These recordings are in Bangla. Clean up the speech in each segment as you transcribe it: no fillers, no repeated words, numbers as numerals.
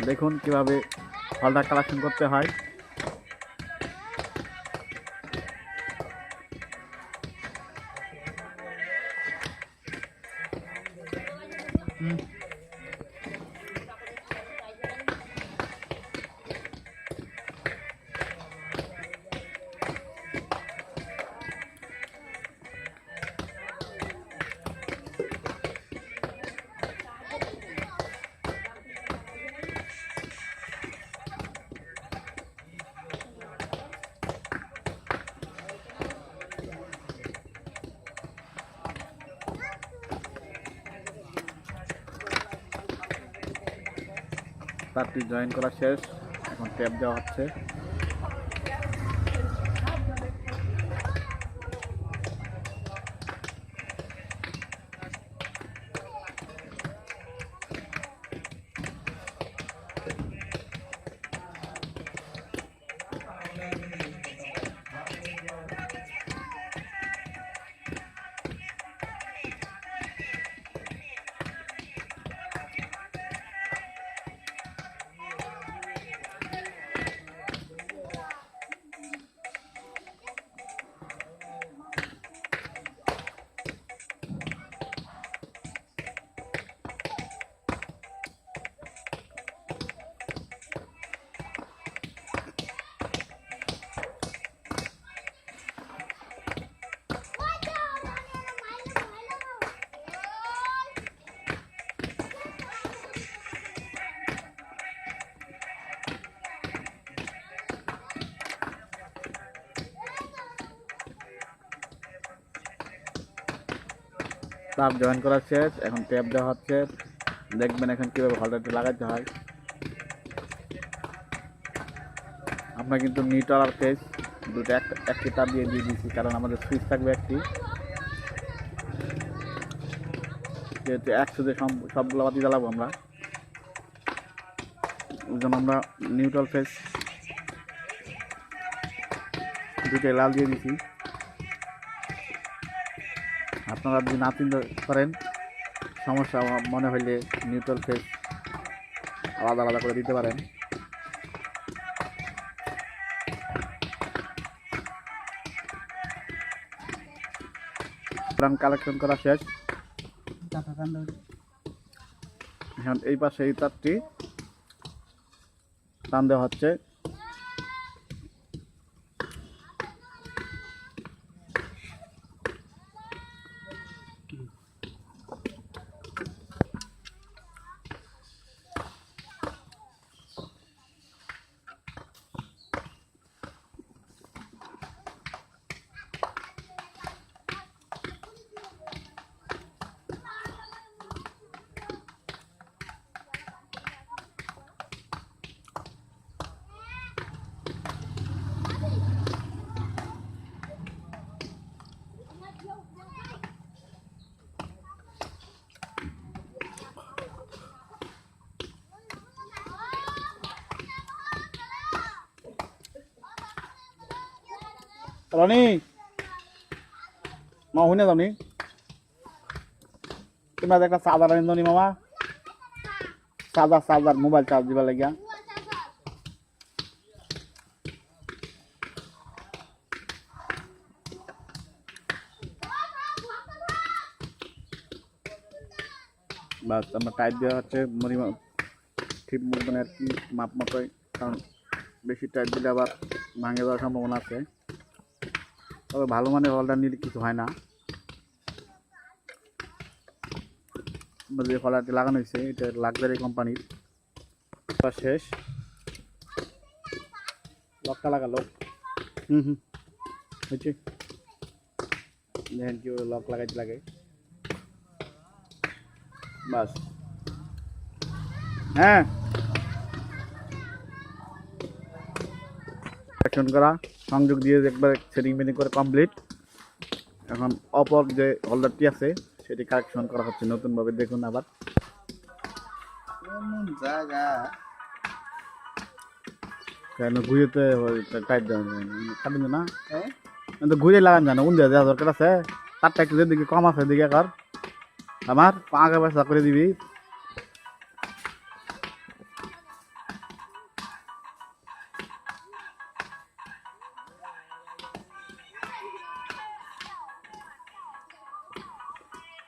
দেখুন কিভাবে হোল্ডার কালেকশন করতে হয়। তারটি জয়েন করা শেষ, এখন ট্যাপ দেওয়া হচ্ছে। তার জয়েন করা শেষ, এখন ট্যাপ দেওয়া হচ্ছে। দেখবেন এখন কীভাবে হোল্ডারটি লাগাতে হয়। আমরা কিন্তু নিউট্রাল আর ফেজ দুটো একটি তার দিয়ে দিয়েছি, কারণ আমাদের সুইচ থাকবে একটি, যেহেতু একসাথে সবগুলো বাতি জ্বালাবো আমরা, ওই জন্য আমরা নিউট্রাল ফেজ দুটোই লাল দিয়ে দিয়েছি। আপনারা যদি না চিন্তা করেন, সমস্যা মনে হইলে নিউট্রাল ফেজ আলাদা আলাদা করে দিতে পারেন। কালেকশন করা শেষ, এখন এই পাশে এই তারটি টান দেওয়া হচ্ছে। রনি মা শুনে যাবনি, তোমরা একটা চার্জার আনি নি মামা, চার্জার মোবাইল চার্জ দিবা লাগিয়া। বাস আমরা টাইট দেওয়া হচ্ছে ঠিক মানে আর কি মাপ মতোই, কারণ বেশি টাইট দিলে আবার ভাঙে যাওয়ার সম্ভাবনা আছে। তবে ভালো মানের হোল্ডার নিলে কিছু হয় না। যে হোল্ডারটি লাগানো হয়েছে এটা লাক্সারি কোম্পানির। শেষ, লকটা লাগালো। হয়েছে, দেখেন কি লক লাগাইতে লাগে। বাস হ্যাঁ, কানেকশন করা, সংযোগ দিয়ে একবার সেটিং মেটিং করে কমপ্লিট। এখন অপর যে হোল্ডারটি আছে সেটি কানেকশন করা হচ্ছে নতুনভাবে। দেখুন আবার কেন ঘুরেতে টাইট কাটেন না, ঘুরে লাগান জানো কোন দেওয়া দরকার আছে। তারটা একটু যেদিকে কম আছে দিকে কর, আমার আগে পয়সা করে দিবি।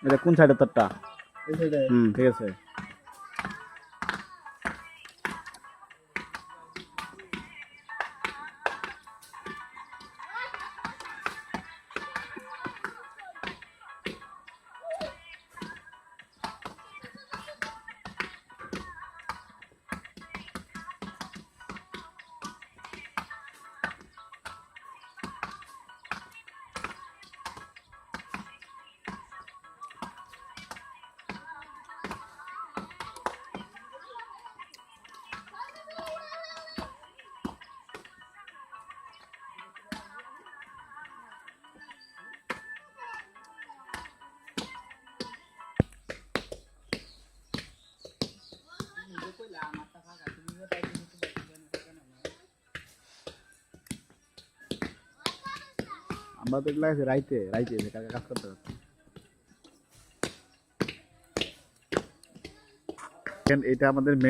এটা কোন সাইডে তারটা? এই সাইডে। ঠিক আছে। আমরা তো এগুলা রাইতে রাইতে কাজ করতে পারতাম। এটা আমাদের মেন